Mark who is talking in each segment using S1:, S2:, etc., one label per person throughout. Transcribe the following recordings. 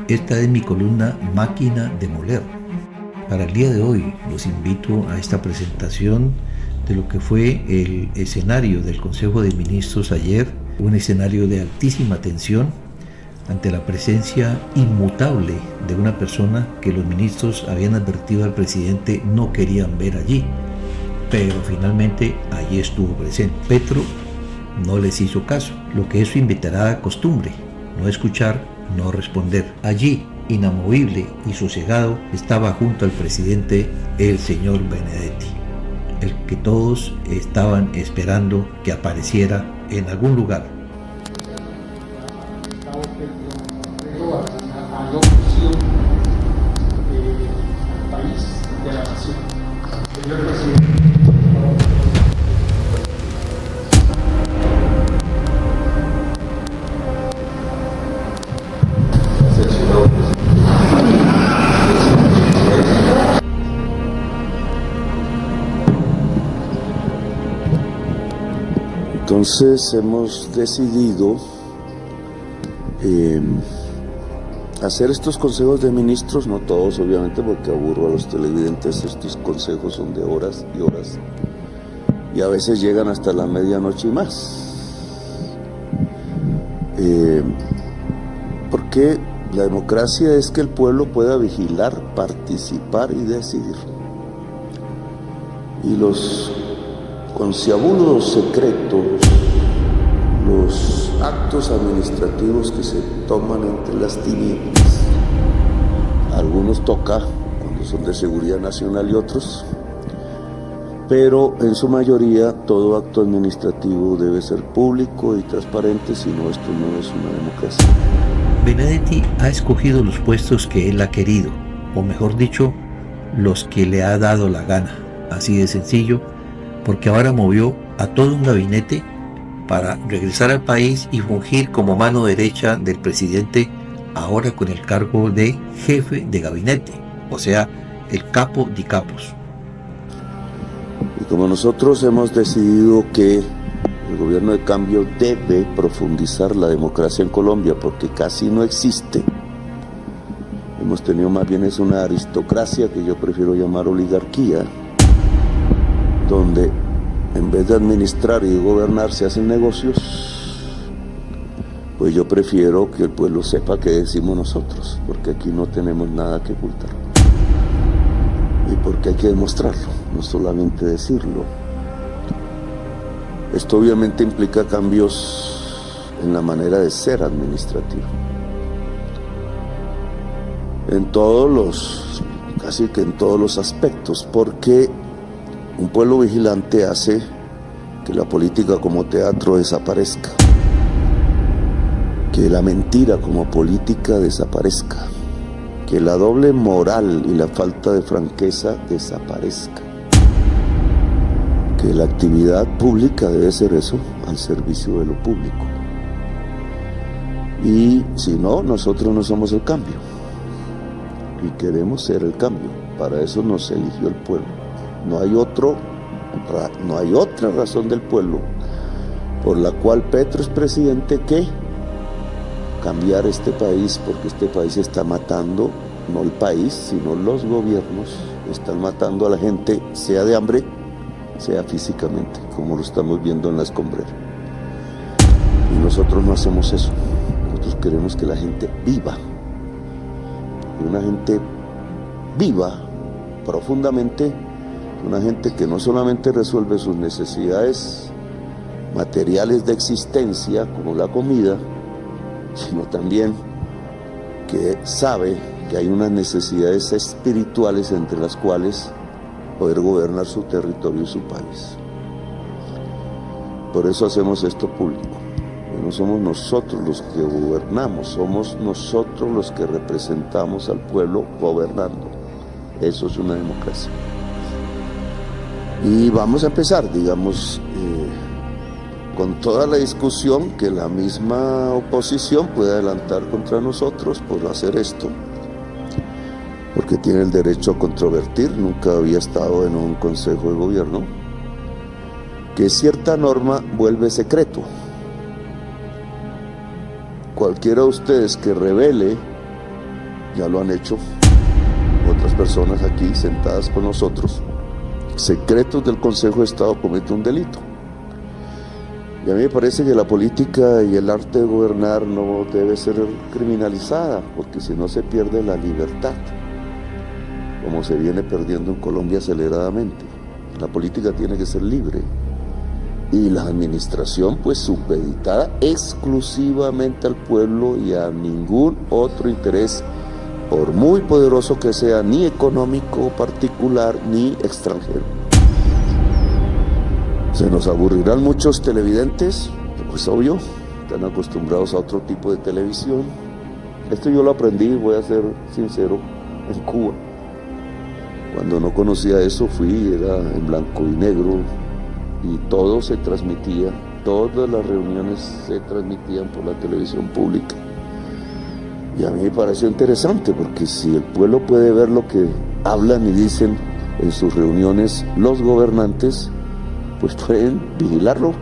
S1: Esta es mi columna Máquina de Moler. Para el día de hoy los invito a esta presentación de lo que fue el escenario del Consejo de Ministros ayer, un escenario de altísima tensión ante la presencia inmutable de una persona que los ministros habían advertido al presidente no querían ver allí, pero finalmente allí estuvo presente. Petro no les hizo caso, lo que es su inveterada costumbre, no escuchar, no responder. Allí, inamovible y sosegado, estaba junto al presidente el señor Benedetti, el que todos estaban esperando que apareciera en algún lugar.
S2: Al país de la nación. Señor presidente.
S3: Entonces hemos decidido hacer estos consejos de ministros, no todos obviamente porque aburro a los televidentes, estos consejos son de horas y horas y a veces llegan hasta la medianoche y más, porque la democracia es que el pueblo pueda vigilar, participar y decidir, y los conciabulos secretos, los actos administrativos que se toman entre las tinieblas, algunos toca cuando son de seguridad nacional y otros, pero en su mayoría todo acto administrativo debe ser público y transparente, si no, esto no es una democracia.
S1: Benedetti ha escogido los puestos que él ha querido, o mejor dicho, los que le ha dado la gana, así de sencillo, porque ahora movió a todo un gabinete para regresar al país y fungir como mano derecha del presidente, ahora con el cargo de jefe de gabinete, o sea, el capo di capos.
S3: Y como nosotros hemos decidido que el gobierno de cambio debe profundizar la democracia en Colombia, porque casi no existe, hemos tenido más bien es una aristocracia que yo prefiero llamar oligarquía, donde en vez de administrar y gobernar se hacen negocios, pues yo prefiero que el pueblo sepa qué decimos nosotros, porque aquí no tenemos nada que ocultar. Y porque hay que demostrarlo, no solamente decirlo. Esto obviamente implica cambios en la manera de ser administrativo. Casi que en todos los aspectos, porque un pueblo vigilante hace que la política como teatro desaparezca, que la mentira como política desaparezca, que la doble moral y la falta de franqueza desaparezca, que la actividad pública debe ser eso, al servicio de lo público. Y si no, nosotros no somos el cambio, y queremos ser el cambio, para eso nos eligió el pueblo. No hay otra razón del pueblo por la cual Petro es presidente que cambiar este país, porque este país está matando, no el país, sino los gobiernos, están matando a la gente, sea de hambre, sea físicamente, como lo estamos viendo en la escombrera. Y nosotros no hacemos eso, nosotros queremos que la gente viva, y una gente viva profundamente, una gente que no solamente resuelve sus necesidades materiales de existencia, como la comida, sino también que sabe que hay unas necesidades espirituales entre las cuales poder gobernar su territorio y su país. Por eso hacemos esto público. No somos nosotros los que gobernamos, somos nosotros los que representamos al pueblo gobernando. Eso es una democracia. Y vamos a empezar, digamos, con toda la discusión que la misma oposición puede adelantar contra nosotros por hacer esto, porque tiene el derecho a controvertir, nunca había estado en un consejo de gobierno, que cierta norma vuelve secreto. Cualquiera de ustedes que revele ya lo han hecho otras personas aquí sentadas con nosotros, secretos del Consejo de Estado comete un delito. Y a mí me parece que la política y el arte de gobernar no debe ser criminalizada, porque si no se pierde la libertad, como se viene perdiendo en Colombia aceleradamente. La política tiene que ser libre y la administración pues supeditada exclusivamente al pueblo y a ningún otro interés, por muy poderoso que sea, ni económico particular ni extranjero. Se nos aburrirán muchos televidentes, pues obvio, están acostumbrados a otro tipo de televisión. Esto yo lo aprendí, voy a ser sincero, en Cuba. Cuando no conocía eso era en blanco y negro y todo se transmitía, todas las reuniones se transmitían por la televisión pública. Y a mí me pareció interesante porque si el pueblo puede ver lo que hablan y dicen en sus reuniones los gobernantes, pues pueden vigilarlo.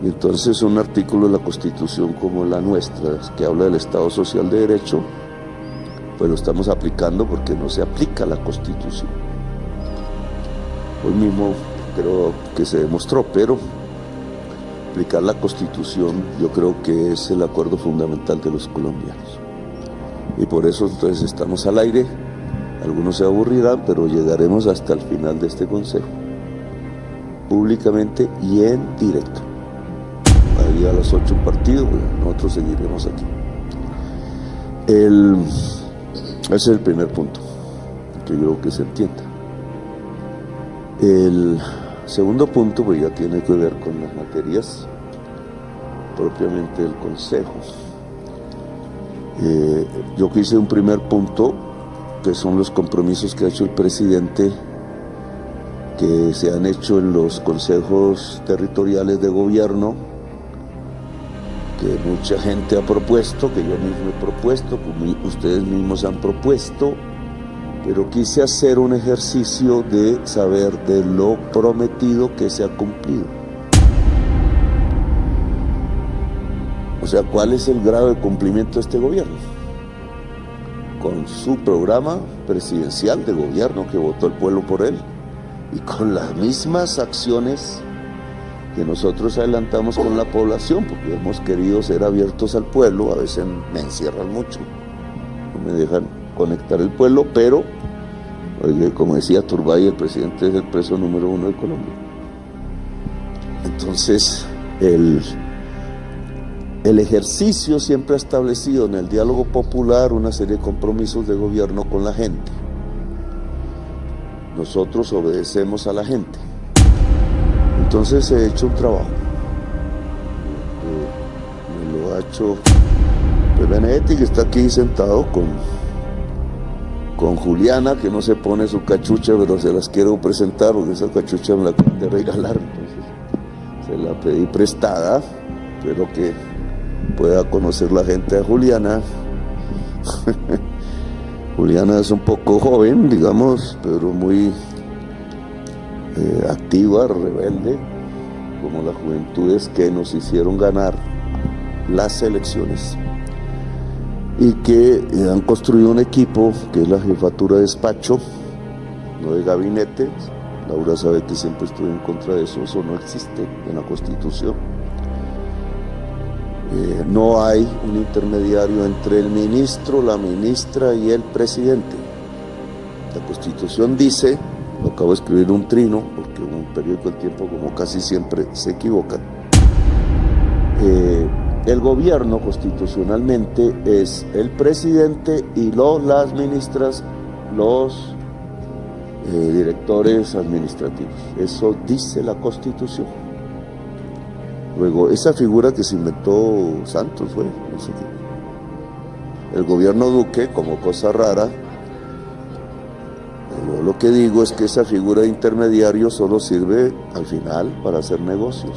S3: Y entonces un artículo de la Constitución como la nuestra, que habla del Estado Social de Derecho, pues lo estamos aplicando porque no se aplica la Constitución. Hoy mismo creo que se demostró, pero aplicar la Constitución yo creo que es el acuerdo fundamental de los colombianos. Y por eso entonces estamos al aire, algunos se aburrirán, pero llegaremos hasta el final de este consejo, públicamente y en directo. Ahí a las 8 un partido, pues nosotros seguiremos aquí. Ese es el primer punto, que yo creo que se entienda. El segundo punto pues ya tiene que ver con las materias propiamente del Consejo. Yo quise un primer punto, que son los compromisos que ha hecho el presidente, que se han hecho en los consejos territoriales de gobierno, que mucha gente ha propuesto, que yo mismo he propuesto, que ustedes mismos han propuesto, pero quise hacer un ejercicio de saber de lo prometido que se ha cumplido. O sea, ¿cuál es el grado de cumplimiento de este gobierno? Con su programa presidencial de gobierno que votó el pueblo por él y con las mismas acciones que nosotros adelantamos con la población, porque hemos querido ser abiertos al pueblo. A veces me encierran mucho, no me dejan conectar el pueblo, pero oye, como decía Turbay, el presidente es el preso número 1 de Colombia. Entonces el ejercicio siempre ha establecido en el diálogo popular una serie de compromisos de gobierno con la gente. Nosotros obedecemos a la gente. Entonces he hecho un trabajo, me lo ha hecho Benedetti, que está aquí sentado con Juliana, que no se pone su cachucha, pero se las quiero presentar porque esa cachucha me la acaban de regalar, entonces se la pedí prestada, espero que pueda conocer la gente de Juliana. Juliana es un poco joven, digamos, pero muy activa, rebelde, como las juventudes que nos hicieron ganar las elecciones y que han construido un equipo que es la jefatura de despacho, no de gabinete. Laura sabe que siempre estoy en contra de eso no existe en la Constitución. No hay un intermediario entre el ministro, la ministra y el presidente. La Constitución dice, lo acabo de escribir un trino, porque en un periódico del Tiempo, como casi siempre, se equivocan. El gobierno constitucionalmente es el presidente y las ministras, los directores administrativos. Eso dice la Constitución. Luego, esa figura que se inventó Santos fue, no sé qué. El gobierno Duque, como cosa rara, yo lo que digo es que esa figura de intermediario solo sirve al final para hacer negocios.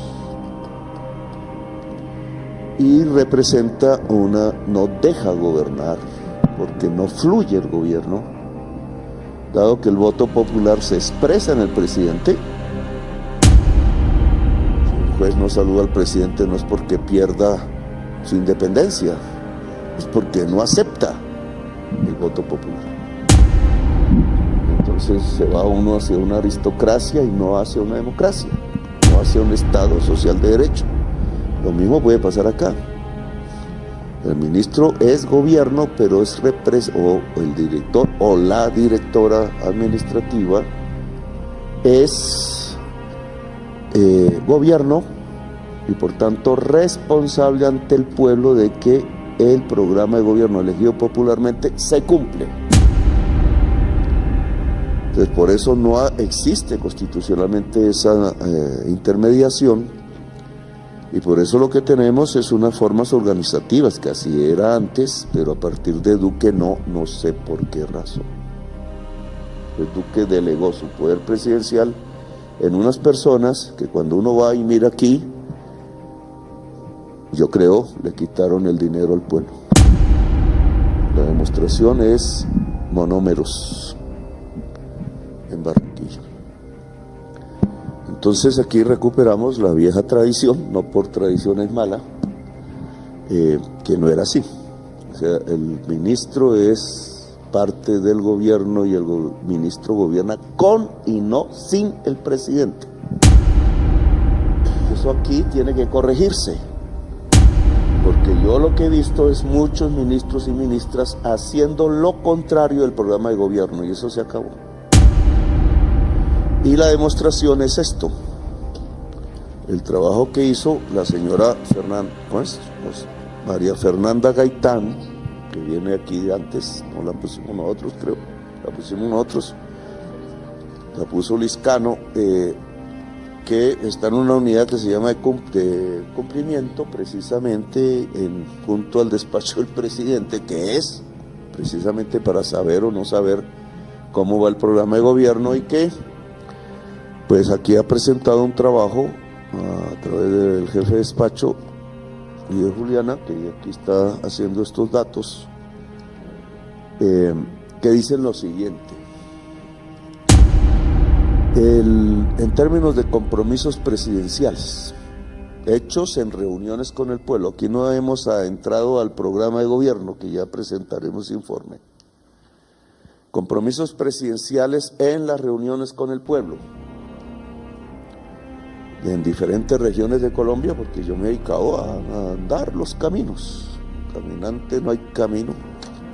S3: Y representa no deja gobernar, porque no fluye el gobierno, dado que el voto popular se expresa en el presidente. Si el juez no saluda al presidente no es porque pierda su independencia, es porque no acepta voto popular. Entonces se va uno hacia una aristocracia y no hacia una democracia, no hacia un Estado social de derecho. Lo mismo puede pasar acá. El ministro es gobierno, pero es o el director o la directora administrativa es gobierno y por tanto responsable ante el pueblo de que el programa de gobierno elegido popularmente se cumple. Entonces por eso no existe constitucionalmente esa intermediación. Y por eso lo que tenemos es unas formas organizativas, que así era antes, pero a partir de Duque no sé por qué razón. El Duque delegó su poder presidencial en unas personas que cuando uno va y mira aquí, yo creo, le quitaron el dinero al pueblo. La demostración es monómeros en Barranquilla. Entonces aquí recuperamos la vieja tradición, no por tradición es mala, que no era así. O sea, el ministro es parte del gobierno y el ministro gobierna con y no sin el presidente. Eso aquí tiene que corregirse, porque yo lo que he visto es muchos ministros y ministras haciendo lo contrario del programa de gobierno y eso se acabó. Y la demostración es esto, el trabajo que hizo la señora María Fernanda Gaitán, que viene aquí de antes, no la pusimos nosotros creo, la pusimos nosotros, la puso Liscano, que está en una unidad que se llama de cumplimiento, precisamente junto al despacho del presidente, que es precisamente para saber o no saber cómo va el programa de gobierno y que pues aquí ha presentado un trabajo a través del jefe de despacho y de Juliana, que aquí está haciendo estos datos, que dicen lo siguiente. En términos de compromisos presidenciales, hechos en reuniones con el pueblo, aquí no hemos entrado al programa de gobierno, que ya presentaremos informe. Compromisos presidenciales en las reuniones con el pueblo, en diferentes regiones de Colombia, porque yo me he dedicado a andar los caminos. Caminante no hay camino,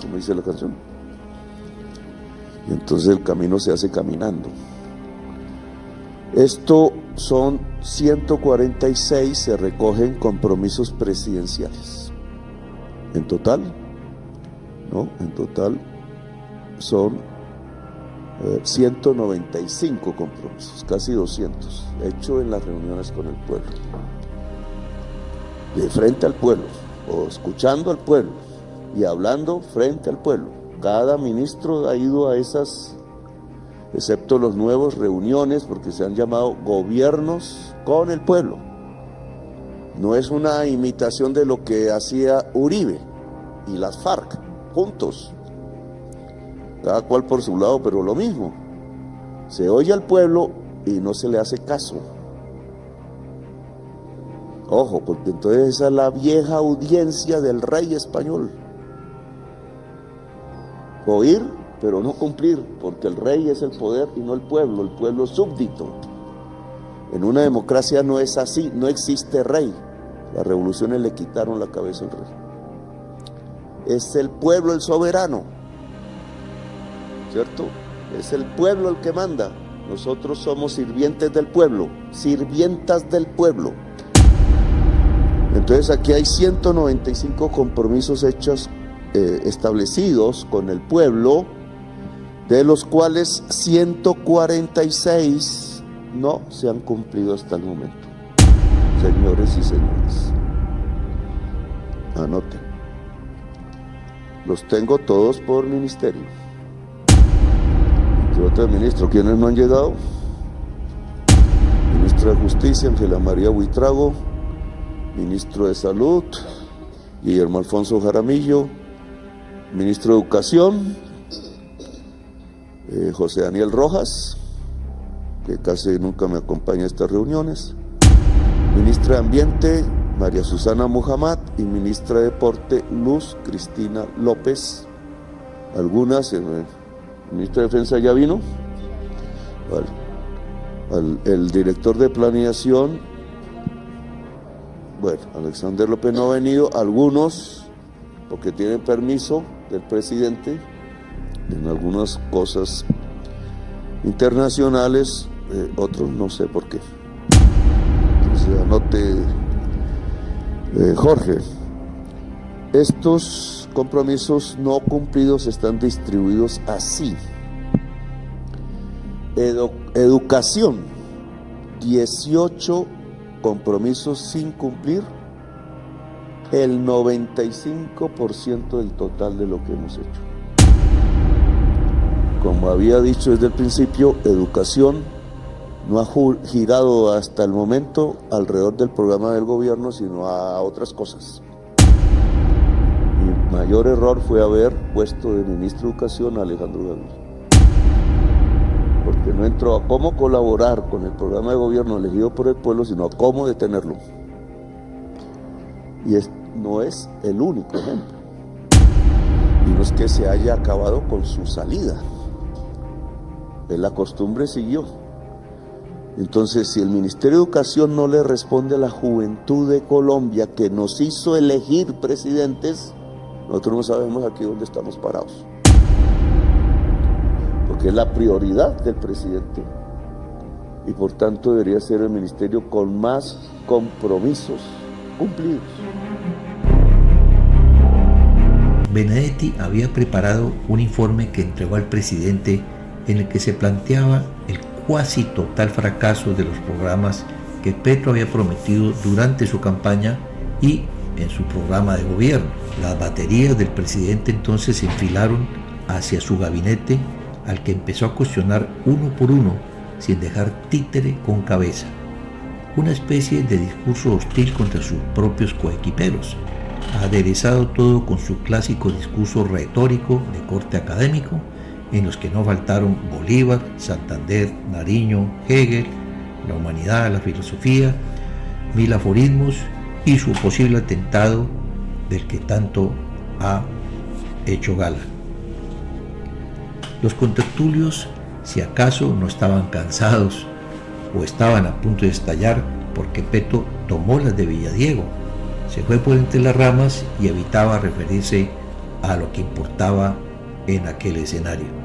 S3: como dice la canción. Y entonces el camino se hace caminando. Esto son 146, se recogen compromisos presidenciales. En total, son 195 compromisos, casi 200, hechos en las reuniones con el pueblo, de frente al pueblo, o escuchando al pueblo y hablando frente al pueblo. Cada ministro ha ido a esas, excepto los nuevos, reuniones, porque se han llamado gobiernos con el pueblo. No es una imitación de lo que hacía Uribe y las FARC juntos, cada cual por su lado, pero lo mismo. Se oye al pueblo y no se le hace caso. Ojo, porque entonces esa es la vieja audiencia del rey español. Oír, pero no cumplir, porque el rey es el poder y no el pueblo es súbdito. En una democracia no es así, no existe rey. Las revoluciones le quitaron la cabeza al rey. Es el pueblo el soberano, ¿cierto? Es el pueblo el que manda. Nosotros somos sirvientes del pueblo, sirvientas del pueblo. Entonces aquí hay 195 compromisos hechos, establecidos con el pueblo, de los cuales 146 no se han cumplido hasta el momento. Señores y señores, anoten. Los tengo todos por ministerio. Otro ministro, ¿quiénes no han llegado? Ministro de Justicia, Ángela María Buitrago. Ministro de Salud, Guillermo Alfonso Jaramillo. Ministro de Educación, José Daniel Rojas, que casi nunca me acompaña a estas reuniones. Ministra de Ambiente, María Susana Muhammad. Y ministra de Deporte, Luz Cristina López. algunas, el ministro de Defensa ya vino, el director de planeación, bueno, Alexander López no ha venido, algunos, porque tienen permiso del presidente, en algunas cosas internacionales, otros no sé por qué. Entonces anote, Jorge, estos compromisos no cumplidos están distribuidos así. Educación, 18 compromisos sin cumplir, el 95% del total de lo que hemos hecho. Como había dicho desde el principio, educación no ha girado hasta el momento alrededor del programa del gobierno, sino a otras cosas. Mi mayor error fue haber puesto de ministro de Educación a Alejandro Gaviria, porque no entró a cómo colaborar con el programa de gobierno elegido por el pueblo, sino a cómo detenerlo. Y no es el único ejemplo. Y no es que se haya acabado con su salida. La costumbre siguió. Entonces, si el Ministerio de Educación no le responde a la juventud de Colombia que nos hizo elegir presidentes, nosotros no sabemos aquí dónde estamos parados. Porque es la prioridad del presidente. Y por tanto debería ser el ministerio con más compromisos cumplidos.
S1: Benedetti había preparado un informe que entregó al presidente en el que se planteaba el cuasi total fracaso de los programas que Petro había prometido durante su campaña y en su programa de gobierno. Las baterías del presidente entonces se enfilaron hacia su gabinete, al que empezó a cuestionar uno por uno sin dejar títere con cabeza. Una especie de discurso hostil contra sus propios coequiperos, aderezado todo con su clásico discurso retórico de corte académico, en los que no faltaron Bolívar, Santander, Nariño, Hegel, la humanidad, la filosofía, 1000 aforismos y su posible atentado del que tanto ha hecho gala. Los contertulios, si acaso, no estaban cansados o estaban a punto de estallar porque Petro tomó las de Villadiego, se fue por entre las ramas y evitaba referirse a lo que importaba en aquel escenario.